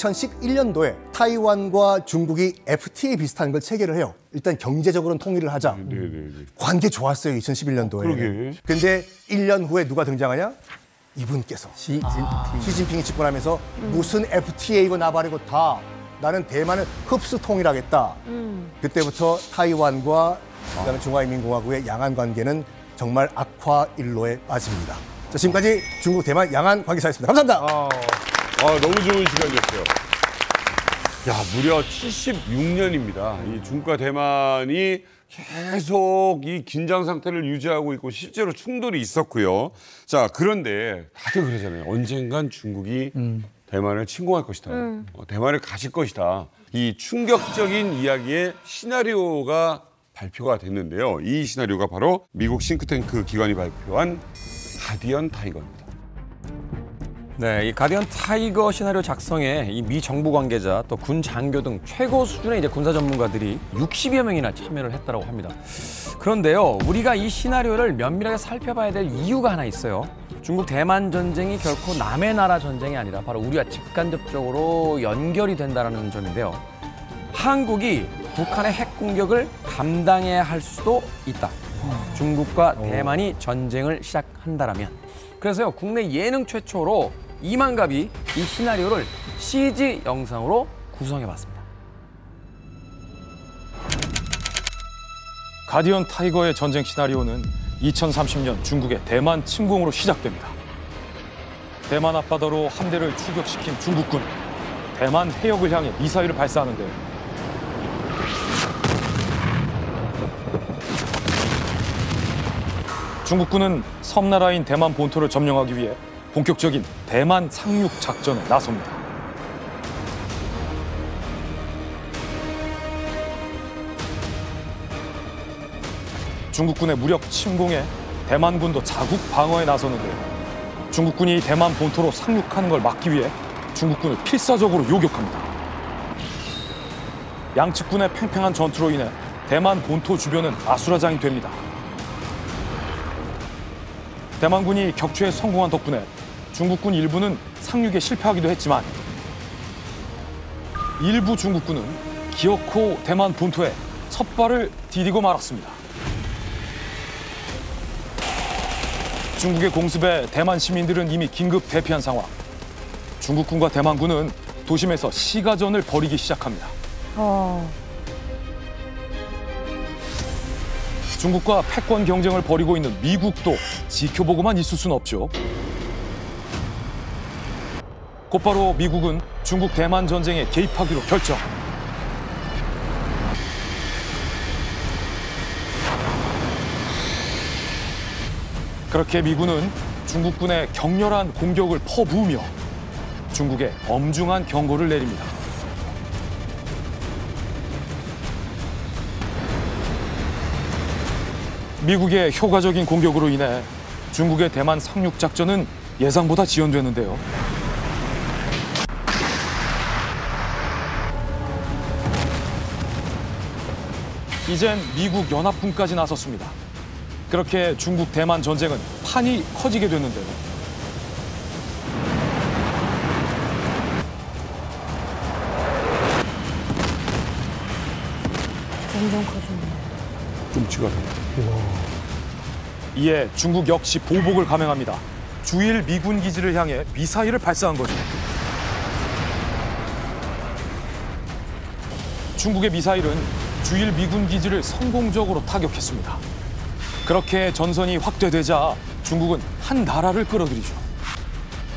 2011년도에 타이완과 중국이 FTA 비슷한 걸 체결을 해요. 일단 경제적으로는 통일을 하자. 관계 좋았어요, 2011년도에. 그러게. 근데 1년 후에 누가 등장하냐? 이분께서. 시진핑이 집권하면서 무슨 FTA고 나발이고 다 나는 대만을 흡수 통일하겠다. 그때부터 타이완과 그다음에 중화인민공화국의 양안 관계는 정말 악화일로에 빠집니다. 자, 지금까지 중국 대만 양안 관계사였습니다. 감사합니다. 너무 좋은 시간이었어요. 야, 무려 76년입니다. 이 중국과 대만이 계속 이 긴장 상태를 유지하고 있고 실제로 충돌이 있었고요. 자, 그런데 다들 그러잖아요. 언젠간 중국이 대만을 침공할 것이다. 대만을 가질 것이다. 이 충격적인 이야기의 시나리오가 발표가 됐는데요. 이 시나리오가 바로 미국 싱크탱크 기관이 발표한 가디언 타이거입니다. 네, 이 가디언 타이거 시나리오 작성에 이 미 정부 관계자 또 군 장교 등 최고 수준의 이제 군사 전문가들이 60여 명이나 참여를 했다고 합니다. 그런데요, 우리가 이 시나리오를 면밀하게 살펴봐야 될 이유가 하나 있어요. 중국 대만 전쟁이 결코 남의 나라 전쟁이 아니라 바로 우리와 직간접적으로 연결이 된다는 점인데요. 한국이 북한의 핵 공격을 감당해야 할 수도 있다. 중국과 대만이 전쟁을 시작한다라면. 그래서요, 국내 예능 최초로 이만갑이 이 시나리오를 CG 영상으로 구성해봤습니다. 가디언 타이거의 전쟁 시나리오는 2030년 중국의 대만 침공으로 시작됩니다. 대만 앞바다로 함대를 출격시킨 중국군, 대만 해역을 향해 미사일을 발사하는데요. 중국군은 섬나라인 대만 본토를 점령하기 위해 본격적인 대만 상륙 작전에 나섭니다. 중국군의 무력 침공에 대만군도 자국 방어에 나서는데요. 중국군이 대만 본토로 상륙하는 걸 막기 위해 중국군을 필사적으로 요격합니다. 양측군의 팽팽한 전투로 인해 대만 본토 주변은 아수라장이 됩니다. 대만군이 격추에 성공한 덕분에 중국군 일부는 상륙에 실패하기도 했지만 일부 중국군은 기어코 대만 본토에 첫 발을 디디고 말았습니다. 중국의 공습에 대만 시민들은 이미 긴급 대피한 상황. 중국군과 대만군은 도심에서 시가전을 벌이기 시작합니다. 중국과 패권 경쟁을 벌이고 있는 미국도 지켜보고만 있을 수는 없죠. 곧바로 미국은 중국 대만 전쟁에 개입하기로 결정. 그렇게 미군은 중국군의 격렬한 공격을 퍼부으며 중국에 엄중한 경고를 내립니다. 미국의 효과적인 공격으로 인해 중국의 대만 상륙 작전은 예상보다 지연되는데요. 이젠 미국 연합군까지 나섰습니다. 그렇게 중국 대만 전쟁은 판이 커지게 됐는데요. 점점 커지네. 끔찍하다. 이에 중국 역시 보복을 감행합니다. 주일 미군 기지를 향해 미사일을 발사한 거죠. 중국의 미사일은 주일 미군 기지를 성공적으로 타격했습니다. 그렇게 전선이 확대되자 중국은 한 나라를 끌어들이죠.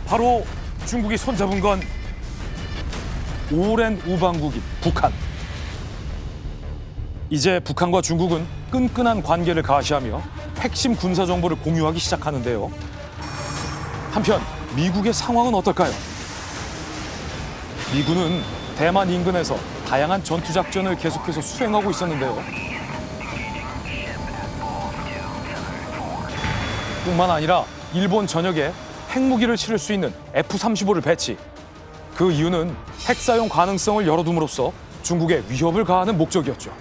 바로 중국이 손잡은 건 오랜 우방국인 북한. 이제 북한과 중국은 끈끈한 관계를 가시하며 핵심 군사 정보를 공유하기 시작하는데요. 한편 미국의 상황은 어떨까요? 미군은 대만 인근에서 다양한 전투작전을 계속해서 수행하고 있었는데요. 뿐만 아니라 일본 전역에 핵무기를 실을 수 있는 F-35를 배치. 그 이유는 핵 사용 가능성을 열어둠으로써 중국에 위협을 가하는 목적이었죠.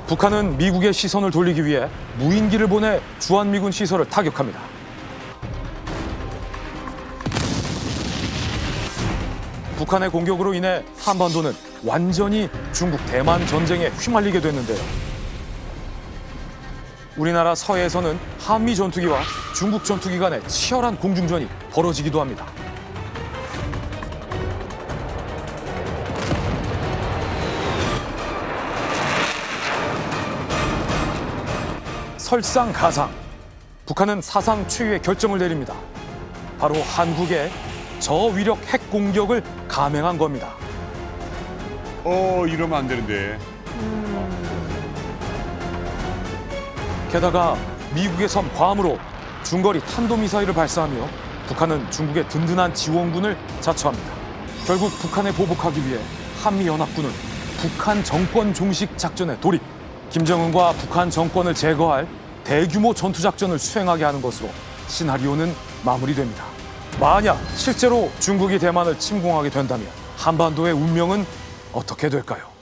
북한은 미국의 시선을 돌리기 위해 무인기를 보내 주한미군 시설을 타격합니다. 북한의 공격으로 인해 한반도는 완전히 중국 대만 전쟁에 휘말리게 됐는데요. 우리나라 서해에서는 한미 전투기와 중국 전투기 간의 치열한 공중전이 벌어지기도 합니다. 설상가상, 북한은 사상 최후의 결정을 내립니다. 바로 한국의 저위력 핵 공격을 감행한 겁니다. 이러면 안 되는데. 게다가 미국에선 괌으로 중거리 탄도미사일을 발사하며 북한은 중국의 든든한 지원군을 자처합니다. 결국 북한에 보복하기 위해 한미연합군은 북한 정권 종식 작전에 돌입, 김정은과 북한 정권을 제거할 대규모 전투작전을 수행하게 하는 것으로 시나리오는 마무리됩니다. 만약 실제로 중국이 대만을 침공하게 된다면 한반도의 운명은 어떻게 될까요?